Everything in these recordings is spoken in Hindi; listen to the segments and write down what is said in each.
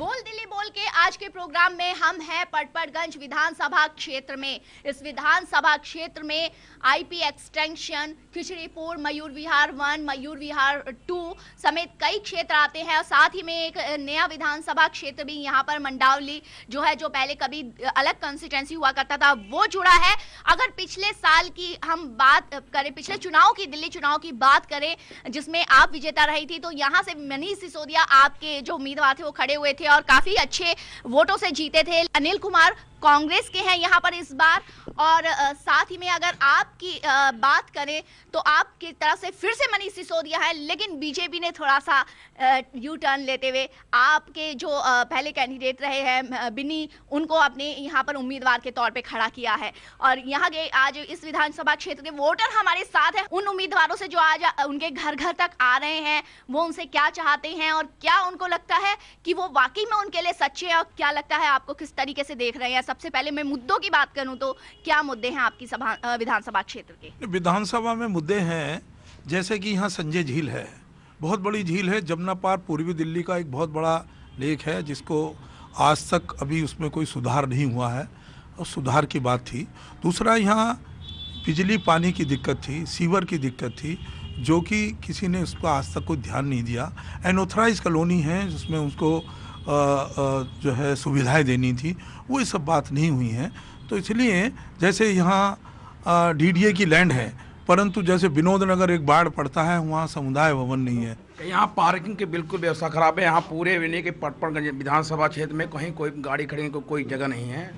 बोल दिल्ली बोल के आज के प्रोग्राम में हम हैं पटपड़गंज विधानसभा क्षेत्र में। इस विधानसभा क्षेत्र में आईपी एक्सटेंशन, खिचड़ीपुर, मयूर विहार 1, मयूर विहार 2 समेत कई क्षेत्र आते हैं और साथ ही में एक नया विधानसभा क्षेत्र भी यहाँ पर मंडावली जो है, जो पहले कभी अलग कंस्टिट्यूंसी हुआ करता था, वो जुड़ा है। अगर पिछले साल की हम बात करें, पिछले चुनाव की, दिल्ली चुनाव की बात करें जिसमें आप विजेता रही थी, तो यहाँ से मनीष सिसोदिया आपके जो उम्मीदवार थे वो खड़े हुए थे और काफी अच्छे वोटों से जीते थे। अनिल कुमार कांग्रेस के हैं यहाँ पर इस बार। और साथ ही में अगर आपकी बात करें तो आपकी तरफ से फिर से मनीष सिसोदिया है, लेकिन बीजेपी ने थोड़ा सा यू टर्न लेते हुए आपके जो पहले कैंडिडेट रहे हैं बिन्नी, उनको अपने यहाँ पर उम्मीदवार के तौर पे खड़ा किया है। और यहाँ के आज इस विधानसभा क्षेत्र के वोटर हमारे साथ हैं, उन उम्मीदवारों से जो आज उनके घर घर तक आ रहे हैं, वो उनसे क्या चाहते हैं और क्या उनको लगता है कि वो वाकई में उनके लिए सच्चे हैं और क्या लगता है आपको किस तरीके से देख रहे हैं। सबसे पहले मैं मुद्दों की बात करूं तो क्या मुद्दे हैं आपकी विधानसभा क्षेत्र के? विधानसभा में मुद्दे हैं जैसे कि यहाँ संजय झील है, बहुत बड़ी झील है। जमुना पार पूर्वी दिल्ली का एक बहुत बड़ा लेक है जिसको आज तक अभी उसमें कोई सुधार नहीं हुआ है और सुधार की बात थी। दूसरा, यहाँ बिजली पानी की दिक्कत थी, सीवर की दिक्कत थी, जो कि किसी ने उस पर आज तक कोई ध्यान नहीं दिया। अनऑथराइज कॉलोनी है जिसमें उसको जो है सुविधाएं देनी थी, वो ये सब बात नहीं हुई है। तो इसलिए जैसे यहाँ डीडीए की लैंड है, परंतु जैसे विनोद नगर एक बाढ़ पड़ता है, वहाँ समुदाय भवन नहीं है। यहाँ पार्किंग की बिल्कुल व्यवस्था खराब है। यहाँ पूरे विनय के पटपड़गंज विधानसभा क्षेत्र में कहीं कोई गाड़ी खड़ी को कोई जगह नहीं है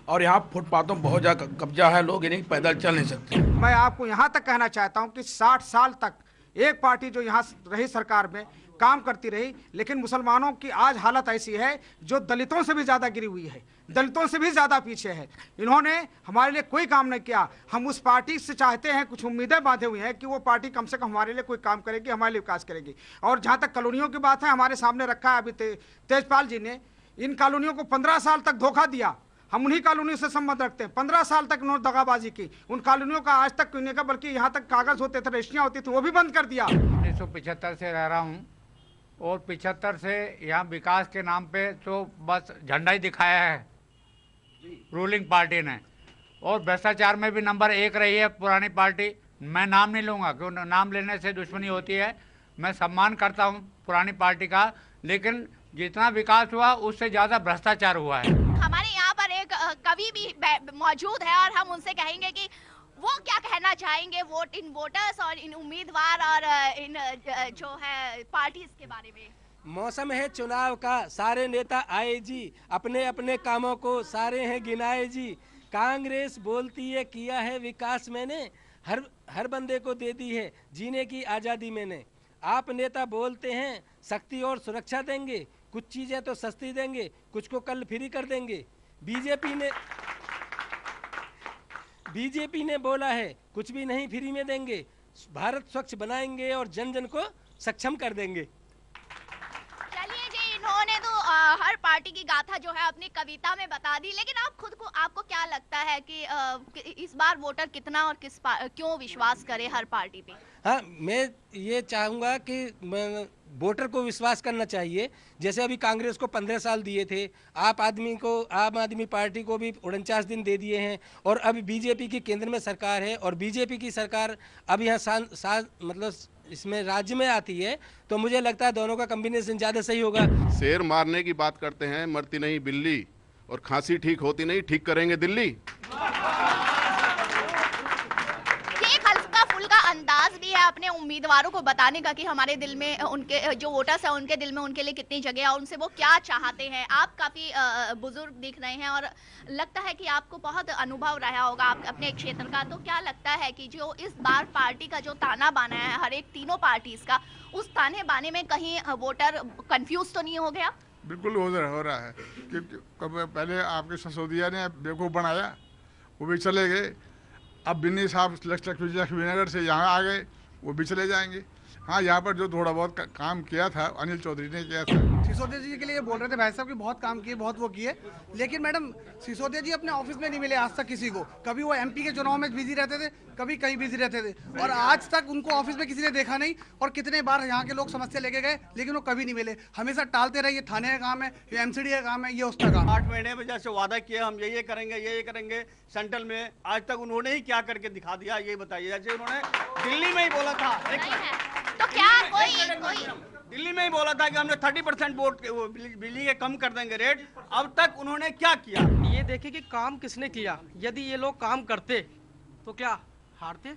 और यहाँ फुटपाथों बहुत ज़्यादा कब्जा है, लोग इन्हें पैदल चल नहीं सकते। मैं आपको यहाँ तक कहना चाहता हूँ कि 60 साल तक एक पार्टी जो यहाँ रही सरकार में काम करती रही, लेकिन मुसलमानों की आज हालत ऐसी है जो दलितों से भी ज़्यादा गिरी हुई है, दलितों से भी ज़्यादा पीछे है। इन्होंने हमारे लिए कोई काम नहीं किया। हम उस पार्टी से चाहते हैं, कुछ उम्मीदें बांधे हुए हैं कि वो पार्टी कम से कम हमारे लिए कोई काम करेगी, हमारे लिए विकास करेगी। और जहाँ तक कॉलोनियों की बात है, हमारे सामने रखा है अभी तेजपाल जी ने, इन कॉलोनियों को 15 साल तक धोखा दिया। हम उन्हीं कॉलोनी से संबंध रखते हैं। 15 साल तक उन्होंने दगाबाजी की, उन कॉलोनियों का आज तक नहीं का, बल्कि यहाँ तक कागज होते थे, रजिस्ट्रियाँ होती थी, वो भी बंद कर दिया। 1975 से रह रहा हूँ और 75 से यहाँ विकास के नाम पे तो बस झंडा ही दिखाया है रूलिंग पार्टी ने, और भ्रष्टाचार में भी नंबर 1 रही है पुरानी पार्टी। मैं नाम नहीं लूँगा क्योंकि नाम लेने से दुश्मनी होती है। मैं सम्मान करता हूँ पुरानी पार्टी का, लेकिन जितना विकास हुआ उससे ज़्यादा भ्रष्टाचार हुआ है। हमारे यहाँ पर एक कवि भी मौजूद है और हम उनसे कहेंगे कि वो क्या कहना चाहेंगे इन वोटर्स और इन उम्मीदवार और इन जो है पार्टीज के बारे में। मौसम है चुनाव का, सारे नेता आए जी, अपने अपने कामों को सारे हैं गिनाए जी। कांग्रेस बोलती है किया है विकास मैंने, हर बंदे को दे दी है जीने की आज़ादी मैंने। आप नेता बोलते हैं शक्ति और सुरक्षा देंगे, कुछ चीज़ें तो सस्ती देंगे, कुछ को कल फ्री कर देंगे। बीजेपी ने बोला है कुछ भी नहीं फ्री में देंगे, भारत स्वच्छ बनाएंगे और जन जन को सक्षम कर देंगे। चलिए जी, इन्होंने तो हर पार्टी की गाथा जो है अपनी कविता में बता दी, लेकिन आपको क्या लगता है कि इस बार वोटर कितना और क्यों विश्वास करे हर पार्टी पे? हाँ, मैं ये चाहूँगा कि वोटर को विश्वास करना चाहिए। जैसे अभी कांग्रेस को 15 साल दिए थे, आम आदमी पार्टी को भी 49 दिन दे दिए हैं, और अभी बीजेपी की केंद्र में सरकार है और बीजेपी की सरकार अब यहाँ मतलब इसमें राज्य में आती है, तो मुझे लगता है दोनों का कॉम्बिनेशन ज़्यादा सही होगा। शेर मारने की बात करते हैं, मरती नहीं बिल्ली, और खांसी ठीक होती नहीं, ठीक करेंगे दिल्ली। अंदाज भी है अपने उम्मीदवारों को बताने का कि हमारे दिल में उनके जो वोटर्स हैं उनके दिल में उनके लिए कितनी जगह है और उनसे वो क्या चाहते हैं। आप काफी बुजुर्ग दिख रहे हैं और लगता है कि आपको बहुत अनुभव रहा होगा आप अपने क्षेत्र का, तो क्या लगता है कि जो इस बार पार्टी का जो ताना बाना है हर एक तीनों पार्टीज का, उस ताने बाने में कहीं वोटर कंफ्यूज तो नहीं हो गया? बिल्कुल हो रहा है कि पहले आपके सिसोदिया ने बेवकूफ़ बनाया, वो भी चले गए। अब बिन्नी साहब लक्ष्मीनगर से यहाँ आ गए, वो भी चले जाएंगे। हाँ, यहाँ पर जो थोड़ा बहुत काम किया था अनिल चौधरी ने किया था। सिसोदिया जी के लिए बोल रहे थे भाई साहब कि बहुत काम किए, बहुत वो किए, लेकिन मैडम सिसोदिया जी अपने ऑफिस में नहीं मिले आज तक किसी को। कभी वो एमपी के चुनाव में बिजी रहते थे, कभी कहीं बिजी रहते थे, और आज तक उनको ऑफिस में किसी ने देखा नहीं। और कितने बार यहाँ के लोग समस्या लेके गए, लेकिन वो कभी नहीं मिले, हमेशा टालते रहे। ये थाने का काम है, ये एमसीडी का काम है, ये उसका काम। 8 महीने में जैसे वादा किया हम ये करेंगे, ये करेंगे सेंट्रल में, आज तक उन्होंने ही क्या करके दिखा दिया ये बताइए। जैसे उन्होंने दिल्ली में ही बोला था, तो क्या कोई दिल्ली में ही बोला था कि हमने 30% वोट बिजली के कम कर देंगे रेट, अब तक उन्होंने क्या किया? ये देखिए कि काम किसने किया। यदि ये लोग काम करते तो क्या हारते?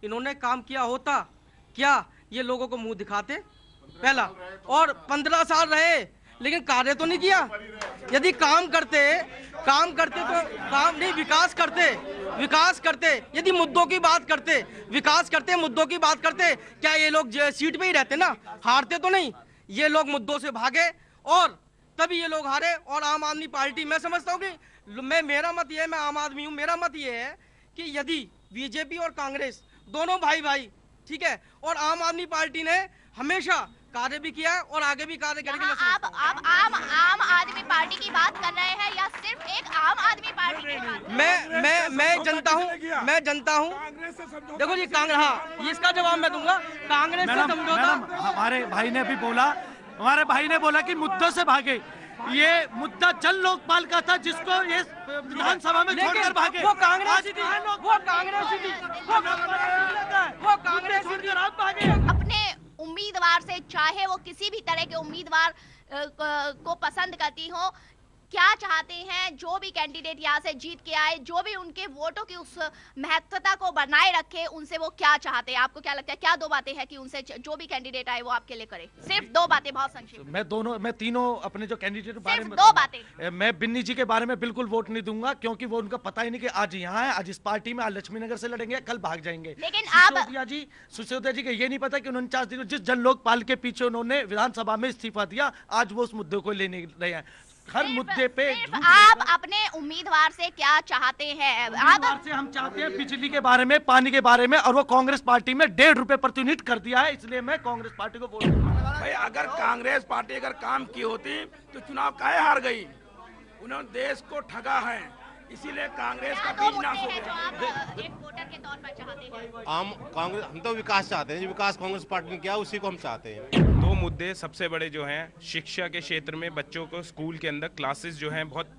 इन्होंने काम किया होता क्या ये लोगों को मुंह दिखाते? पहला, और 15 साल रहे लेकिन कार्य तो नहीं किया। यदि काम करते तो काम नहीं, विकास करते, यदि मुद्दों की बात करते, विकास करते, मुद्दों की बात करते, क्या ये लोग सीट पे ही रहते ना? हारते तो नहीं, ये लोग मुद्दों से भागे और तभी ये लोग हारे। और आम आदमी पार्टी, मैं समझता हूँ कि मेरा मत ये है, मैं आम आदमी हूँ, मेरा मत ये है कि यदि बीजेपी और कांग्रेस दोनों भाई ठीक है, और आम आदमी पार्टी ने हमेशा कार्य भी किया है और आगे भी कार्य करेंगे। आप आम आदमी पार्टी की बात कर रहे हैं या सिर्फ एक आम आदमी पार्टी की बात? मैं जनता हूँ। देखो जी, कांग्रेस, हाँ इसका जवाब मैं दूंगा। कांग्रेस से समझौता, हमारे भाई ने भी बोला, हमारे भाई ने बोला कि मुद्दों से भागे। ये मुद्दा जल लोकपाल का था जिसको ये विधानसभा में छोड़कर भागे। वो कांग्रेस थी, वो कांग्रेस छोड़कर आप भागे। अपने उम्मीदवार से, चाहे वो किसी भी तरह के उम्मीदवार को पसंद करती हो, क्या चाहते हैं जो भी कैंडिडेट यहाँ से जीत के आए, जो भी उनके वोटों की उस महत्वता को बनाए रखे, उनसे वो क्या चाहते हैं? आपको क्या लगता है, क्या 2 बातें हैं कि उनसे जो भी कैंडिडेट आए वो आपके लिए करे? सिर्फ 2 बातें, बहुत संक्षिप्त। मैं तीनों अपने जो कैंडिडेट के बारे में 2 बातें। मैं बिन्नी जी के बारे में बिल्कुल वोट नहीं दूंगा, क्योंकि वो उनका पता ही नहीं कि आज यहाँ है, आज इस पार्टी में, आज लक्ष्मी नगर से लड़ेंगे, कल भाग जाएंगे। लेकिन सिसोदिया जी को ये नहीं पता कि 49 दिन जिस जन लोकपाल के पीछे उन्होंने विधानसभा में इस्तीफा दिया, आज वो उस मुद्दे को लेने रहे हैं। हर मुद्दे पे आप अपने उम्मीदवार से क्या चाहते हैं? उम्मीदवार से हम चाहते हैं बिजली के बारे में, पानी के बारे में, और वो कांग्रेस पार्टी में 1.5 रुपए प्रति यूनिट कर दिया है, इसलिए मैं कांग्रेस पार्टी को वोट दूंगा। भाई अगर कांग्रेस पार्टी अगर काम की होती तो चुनाव काहे हार गई? उन्होंने देश को ठगा है, इसीलिए कांग्रेस का बीज नाश हो गया। एक वोटर के तौर पर चाहते हैं कांग्रेस, हम तो विकास चाहते हैं, जो विकास कांग्रेस पार्टी ने किया उसी को हम चाहते हैं। 2 मुद्दे सबसे बड़े जो हैं, शिक्षा के क्षेत्र में बच्चों को स्कूल के अंदर क्लासेस जो हैं बहुत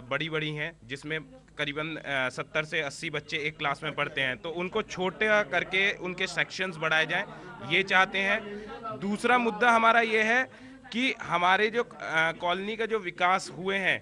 बड़ी हैं, जिसमें करीबन 70 से 80 बच्चे एक क्लास में पढ़ते हैं, तो उनको छोटा करके उनके सेक्शंस बढ़ाए जाएं, ये चाहते हैं। दूसरा मुद्दा हमारा ये है कि हमारे जो कॉलोनी का जो विकास हुए हैं,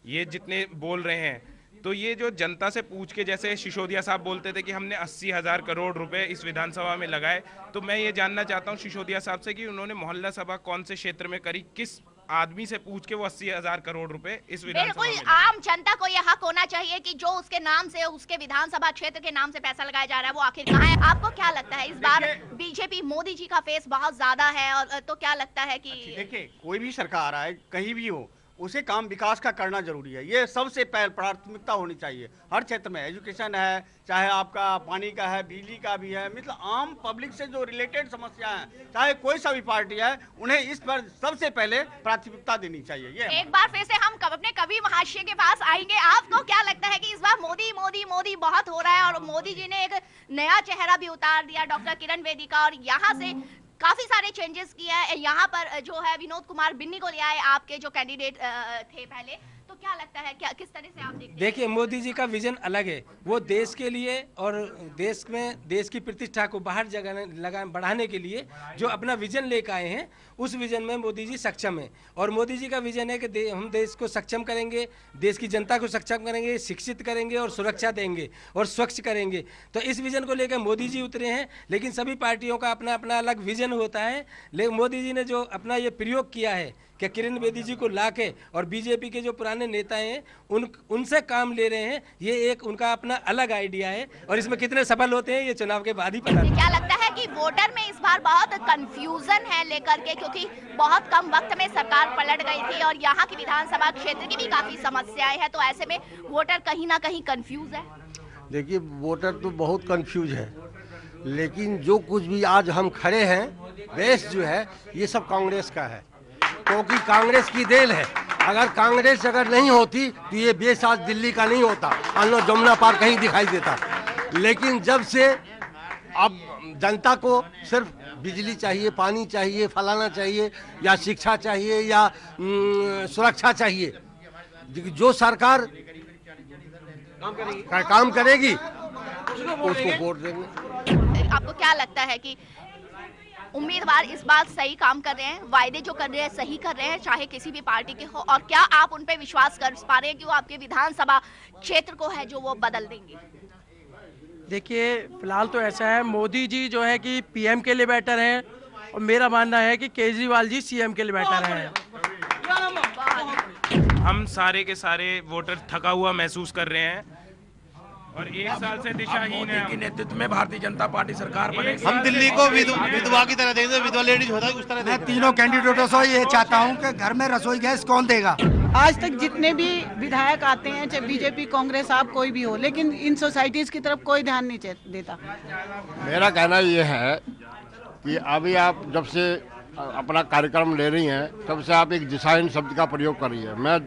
ये जितने बोल रहे हैं, तो ये जो जनता से पूछ के, जैसे सिसोदिया साहब बोलते थे कि हमने 80,000 करोड़ रुपए इस विधानसभा में लगाए, तो मैं ये जानना चाहता हूँ सिसोदिया साहब से कि उन्होंने मोहल्ला सभा कौन से क्षेत्र में करी, किस आदमी से पूछ के वो 80,000 करोड़ रुपए इस विधानसभा में? बिल्कुल, आम जनता को यह हक होना चाहिए कि जो उसके नाम से, उसके विधानसभा क्षेत्र के नाम से पैसा लगाया जा रहा है, वो आखिर कहाँ है? आपको क्या लगता है, इस बार बीजेपी, मोदी जी का फेस बहुत ज्यादा है, और तो क्या लगता है कि देखिए, कोई भी सरकार आए, कहीं भी हो, उसे काम विकास का करना जरूरी है। ये सबसे प्राथमिकता होनी चाहिए हर क्षेत्र में। एजुकेशन है, चाहे आपका पानी का है, बिजली का भी है, मतलब आम पब्लिक से जो रिलेटेड समस्या हैं, चाहे कोई सा भी पार्टी है, उन्हें इस पर सबसे पहले प्राथमिकता देनी चाहिए। ये एक बार फिर से हम अपने कवि महाशय के पास आएंगे। आपको क्या लगता है कि इस बार मोदी मोदी मोदी बहुत हो रहा है, और मोदी जी ने एक नया चेहरा भी उतार दिया, डॉक्टर किरण बेदी का, और यहाँ से काफी सारे चेंजेस किया है। यहाँ पर जो है विनोद कुमार बिन्नी को ले आए, आपके जो कैंडिडेट थे पहले, तो क्या लगता है, क्या किस तरह से आप देखते हैं? देखिए, मोदी जी का विजन अलग है, वो देश के लिए और देश में देश की प्रतिष्ठा को बाहर जगह बढ़ाने के लिए जो अपना विजन लेकर आए हैं, उस विजन में मोदी जी सक्षम है। और मोदी जी का विजन है कि हम देश को सक्षम करेंगे, देश की जनता को सक्षम करेंगे, शिक्षित करेंगे और सुरक्षा देंगे और स्वच्छ करेंगे। तो इस विजन को लेकर मोदी जी उतरे हैं, लेकिन सभी पार्टियों का अपना अपना अलग विजन होता है। लेकिन मोदी जी ने जो अपना ये प्रयोग किया है कि किरण बेदी जी को लाके और बीजेपी के जो पुराने नेता हैं उनसे काम ले रहे हैं, ये एक उनका अपना अलग आइडिया है, और इसमें कितने सफल होते हैं ये चुनाव के बाद ही पता क्या लगता है कि वोटर में इस बार बहुत कंफ्यूजन है लेकर के, क्योंकि बहुत कम वक्त में सरकार पलट गई थी और यहाँ की विधानसभा क्षेत्र की भी काफी समस्याएं हैं, तो ऐसे में वोटर कहीं ना कहीं कंफ्यूज है? देखिए, वोटर तो बहुत कंफ्यूज है, लेकिन जो कुछ भी आज हम खड़े हैं, बेस जो है ये सब कांग्रेस का है, क्योंकि कांग्रेस की देल है। अगर कांग्रेस नहीं होती तो ये बेस आज दिल्ली का नहीं होता, जमुना पार कहीं दिखाई देता। लेकिन जब से अब जनता को सिर्फ बिजली चाहिए, पानी चाहिए, फलाना चाहिए, या शिक्षा चाहिए, या सुरक्षा चाहिए, जो सरकार काम करेगी उसको वोट देंगे। आपको क्या लगता है कि उम्मीदवार इस बार सही काम कर रहे हैं, वायदे जो कर रहे हैं सही कर रहे हैं, चाहे किसी भी पार्टी के हो, और क्या आप उन पे विश्वास कर पा रहे हैं कि वो आपके विधानसभा क्षेत्र को है जो वो बदल देंगे? देखिए, फिलहाल तो ऐसा है, मोदी जी जो है कि पीएम के लिए बेटर हैं, और मेरा मानना है कि केजरीवाल जी सीएम के लिए बेटर हैं। हम सारे के सारे वोटर थका हुआ महसूस कर रहे हैं और एक साल से दिशाहीन है। के नेतृत्व में भारतीय जनता पार्टी सरकार बनेगी। हम दिल्ली को विधवा की तरह देखते हैं, विधवा लेडीज होता है उस तरह। मैं तीनों कैंडिडेटों से ये चाहता हूँ कि घर में रसोई गैस कौन देगा। आज तक जितने भी विधायक आते हैं, चाहे बीजेपी, कांग्रेस, आप कोई भी हो, लेकिन इन सोसाइटीज की तरफ कोई ध्यान नहीं देता। मेरा कहना ये है कि अभी आप जब से अपना कार्यक्रम ले रही हैं, तब से आप एक दिशाहीन शब्द का प्रयोग कर रही है। मैं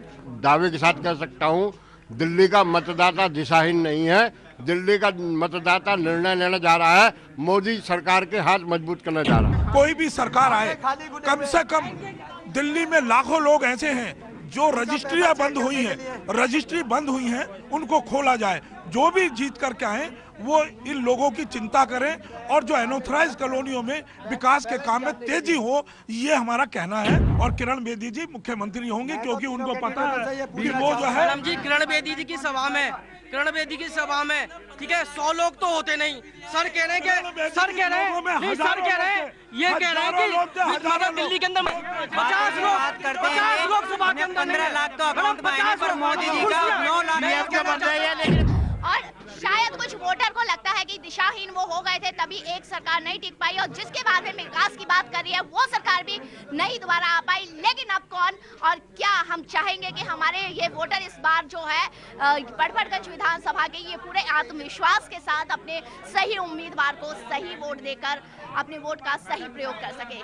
दावे के साथ कह सकता हूँ, दिल्ली का मतदाता दिशाहीन नहीं है। दिल्ली का मतदाता निर्णय लेने जा रहा है, मोदी सरकार के हाथ मजबूत करने जा रहा है। कोई भी सरकार आए, कम से कम दिल्ली में लाखों लोग ऐसे हैं जो रजिस्ट्रियां बंद हुई हैं, रजिस्ट्री बंद हुई हैं, उनको खोला जाए। जो भी जीत करके आए वो इन लोगों की चिंता करें और जो अनऑथराइज कॉलोनियों में विकास के काम में तेजी हो, ये हमारा कहना है। और किरण बेदी जी मुख्यमंत्री होंगे क्योंकि उनको पता है कि वो जो है जी किरण बेदी जी की सभा में, किरण बेदी की सभा में, ठीक है, 100 लोग तो होते नहीं। सर कह रहे हैं, सर कह रहे हैं, ये कह रहे हैं कि दिल्ली के अंदर 50 लोग सभा के अंदर 15 लाख तो अकाउंट में आने पर मोदी जी का 9 लाख का बन रही है। लेकिन और शायद कुछ वोटर को लगता है कि दिशाहीन वो हो गए थे, तभी एक सरकार नहीं टिक पाई, और जिसके बारे में विकास की बात कर रही है वो सरकार भी नहीं दोबारा आ पाई। लेकिन अब कौन, और क्या हम चाहेंगे कि हमारे ये वोटर इस बार जो है पड़पड़गंज विधानसभा के ये पूरे आत्मविश्वास के साथ अपने सही उम्मीदवार को सही वोट देकर अपने वोट का सही प्रयोग कर सके।